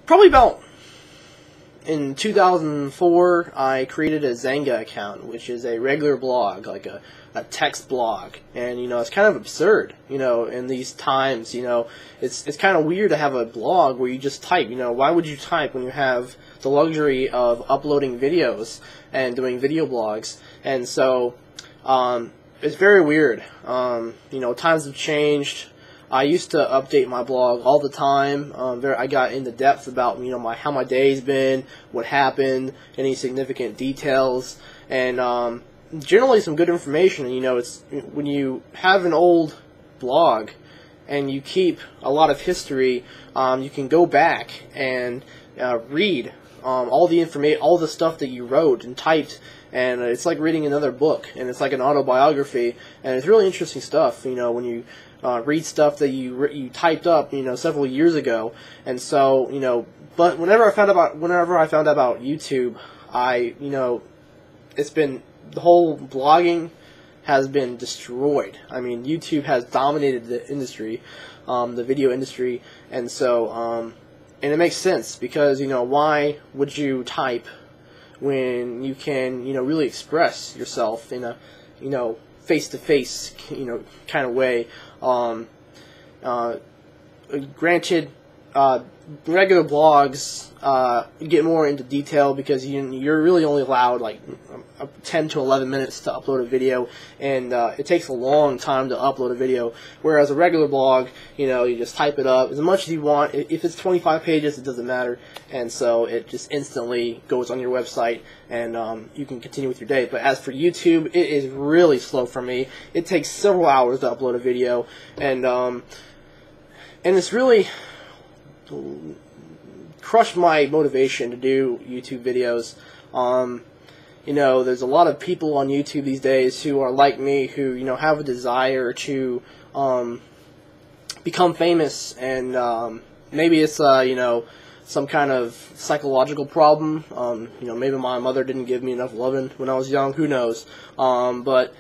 Probably about in 2004, I created a Xanga account, which is a regular blog, like a text blog. And, it's kind of absurd, in these times, it's kind of weird to have a blog where you just type, why would you type when you have the luxury of uploading videos and doing video blogs? And so, it's very weird. Times have changed. I used to update my blog all the time. I got into depth about how my day's been, what happened, any significant details, and generally some good information. It's when you have an old blog and you keep a lot of history, you can go back and read all the information, all the stuff that you wrote and typed. And it's like reading another book, and it's like an autobiography, and it's really interesting stuff. When you read stuff that you typed up, several years ago. And so, but whenever I found out about YouTube, it's been, the whole blogging has been destroyed. I mean, YouTube has dominated the industry, the video industry, and so, and it makes sense because, why would you type when you can, really express yourself in a, face-to-face, kind of way. Granted, regular blogs get more into detail because you're really only allowed like 10 to 11 minutes to upload a video, and it takes a long time to upload a video, whereas a regular blog, you just type it up as much as you want. If it's 25 pages, it doesn't matter, and so it just instantly goes on your website, and you can continue with your day. But as for YouTube, it is really slow for me. It takes several hours to upload a video, and it's really crushed my motivation to do YouTube videos. There's a lot of people on YouTube these days who are like me, who, have a desire to become famous, and maybe it's, some kind of psychological problem. Maybe my mother didn't give me enough loving when I was young, who knows. But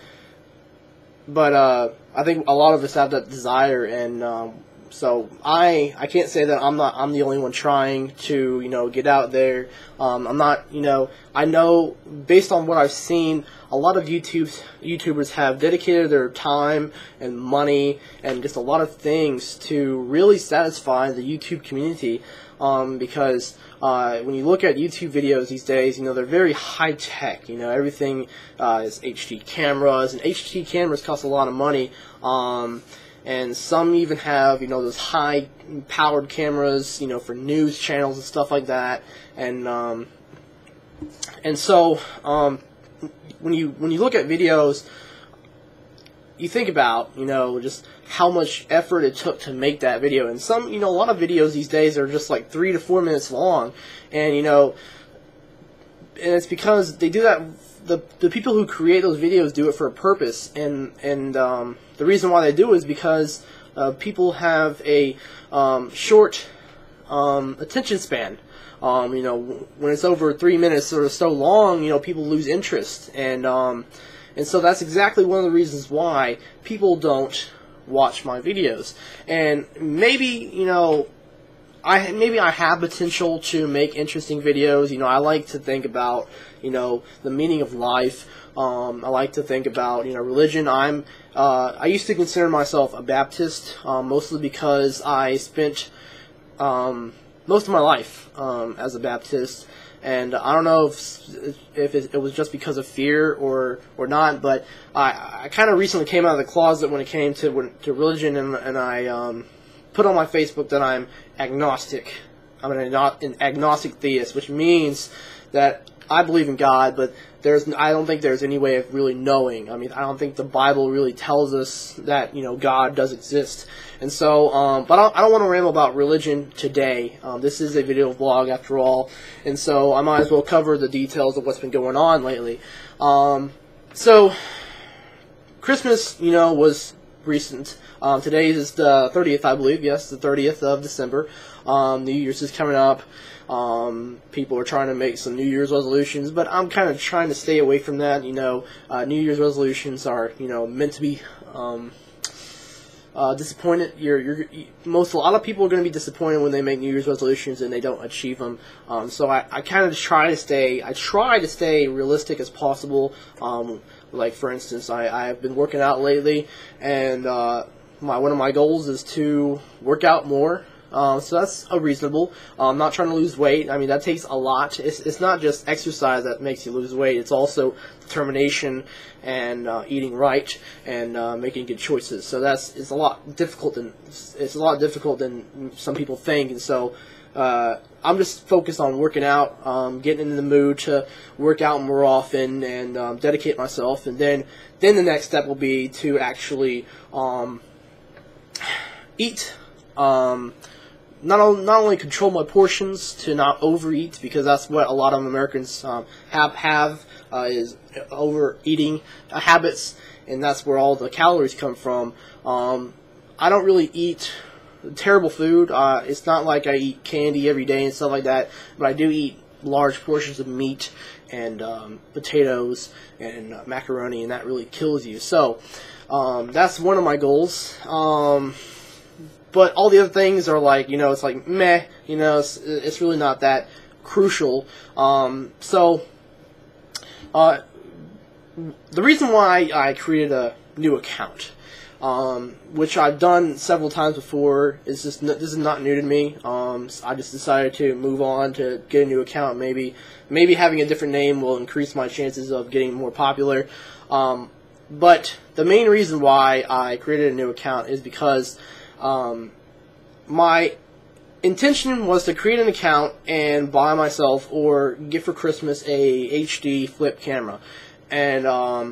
I think a lot of us have that desire, and so I can't say that I'm the only one trying to get out there. I'm not, I know based on what I've seen, a lot of YouTubers have dedicated their time and money and just a lot of things to really satisfy the YouTube community, because when you look at YouTube videos these days, they're very high tech. Everything is HD cameras, and HD cameras cost a lot of money. And some even have, those high-powered cameras, for news channels and stuff like that. And so when you look at videos, you think about, just how much effort it took to make that video. And some, a lot of videos these days are just like 3 to 4 minutes long, and and it's because they do that. The people who create those videos do it for a purpose, and the reason why they do it is because people have a short attention span. When it's over 3 minutes or so long, people lose interest, and so that's exactly one of the reasons why people don't watch my videos. And maybe I have potential to make interesting videos. I like to think about, the meaning of life. I like to think about, religion. I used to consider myself a Baptist, mostly because I spent most of my life as a Baptist. And I don't know if it was just because of fear or not, but I kind of recently came out of the closet when it came to religion, and I put on my Facebook that I'm agnostic. I'm an agnostic theist, which means that I believe in God, but I don't think there's any way of really knowing. I mean, I don't think the Bible really tells us that, God does exist. And so, but I don't want to ramble about religion today. This is a video vlog after all, and so I might as well cover the details of what's been going on lately. So, Christmas, was recent. Today is the 30th, I believe. Yes, the 30th of December. New Year's is coming up. People are trying to make some New Year's resolutions, but I'm kind of trying to stay away from that. New Year's resolutions are, meant to be disappointed. A lot of people are going to be disappointed when they make New Year's resolutions and they don't achieve them. So I kind of try to stay realistic as possible. Like for instance, I have been working out lately, and one of my goals is to work out more. So that's reasonable. I'm not trying to lose weight. I mean, that takes a lot. It's not just exercise that makes you lose weight. It's also determination and eating right and making good choices. So it's a lot difficult than some people think. And so I'm just focused on working out, getting into the mood to work out more often and dedicate myself. And then the next step will be to actually eat. Not only control my portions to not overeat, because that's what a lot of Americans have is overeating habits, and that's where all the calories come from. I don't really eat terrible food. It's not like I eat candy every day and stuff like that, but I do eat large portions of meat and potatoes and macaroni, and that really kills you. So that's one of my goals. But all the other things are like, it's like meh, it's really not that crucial. So the reason why I created a new account, which I've done several times before, is this is not new to me. I just decided to move on to get a new account. Maybe having a different name will increase my chances of getting more popular. But the main reason why I created a new account is because my intention was to create an account and buy myself or get for Christmas a HD flip camera. And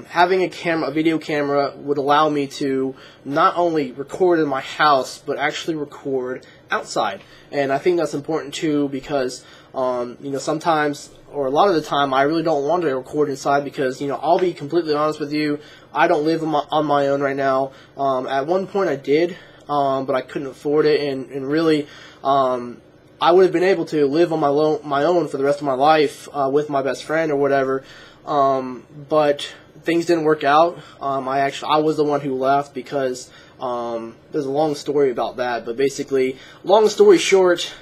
having a video camera would allow me to not only record in my house, but actually record outside. And I think that's important too, because sometimes, or a lot of the time, I really don't want to record inside because, I'll be completely honest with you, I don't live on my own right now. At one point I did, but I couldn't afford it, and really, I would have been able to live on my own for the rest of my life with my best friend or whatever, but things didn't work out. I was the one who left because there's a long story about that, but basically, long story short,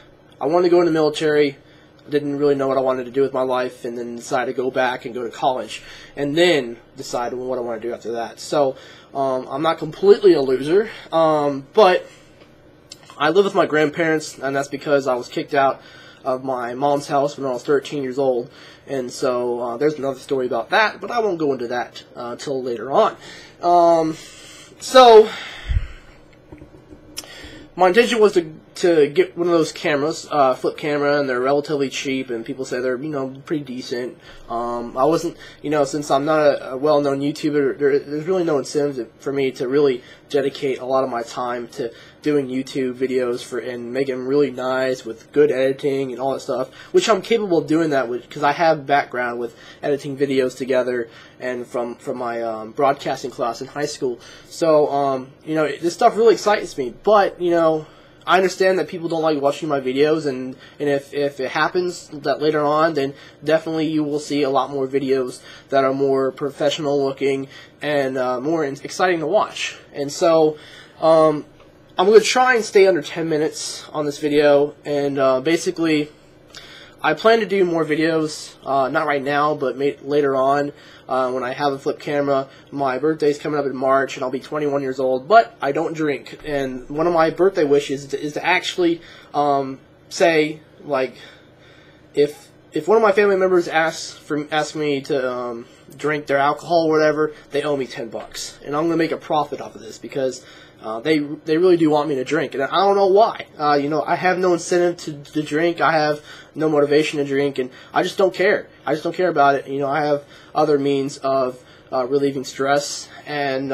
I wanted to go in the military. I didn't really know what I wanted to do with my life, and then decided to go back and go to college, and then decide what I want to do after that. So I'm not completely a loser, but I live with my grandparents, and that's because I was kicked out of my mom's house when I was 13 years old, and so there's another story about that, but I won't go into that until later on. So my intention was to get one of those cameras, flip camera, and they're relatively cheap, and people say they're, pretty decent. I wasn't, since I'm not a well-known YouTuber, there's really no incentive for me to really dedicate a lot of my time to doing YouTube videos and making them really nice with good editing and all that stuff, which I'm capable of doing that with, because I have background with editing videos together and from my broadcasting class in high school. So, this stuff really excites me, but, I understand that people don't like watching my videos, and if it happens that later on, then definitely you will see a lot more videos that are more professional looking and more exciting to watch. And so I'm going to try and stay under 10 minutes on this video, and basically I plan to do more videos, not right now, but later on when I have a flip camera. My birthday's coming up in March, and I'll be 21 years old, but I don't drink. And one of my birthday wishes is to actually say, like, if one of my family members asks me to drink their alcohol or whatever, they owe me $10, and I'm going to make a profit off of this because they really do want me to drink, and I don't know why. I have no incentive to drink. I have no motivation to drink, and I just don't care. I just don't care about it. I have other means of relieving stress, and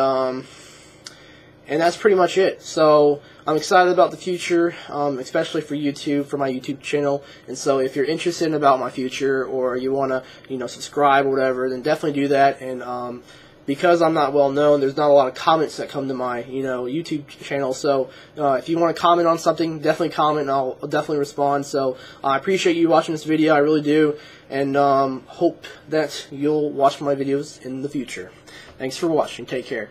that's pretty much it. So I'm excited about the future, especially for YouTube, for my YouTube channel. And so if you're interested about my future, or you want to, subscribe or whatever, then definitely do that. And because I'm not well known, there's not a lot of comments that come to my, YouTube channel. So if you want to comment on something, definitely comment, and I'll definitely respond. So I appreciate you watching this video, I really do, and hope that you'll watch my videos in the future. Thanks for watching. Take care.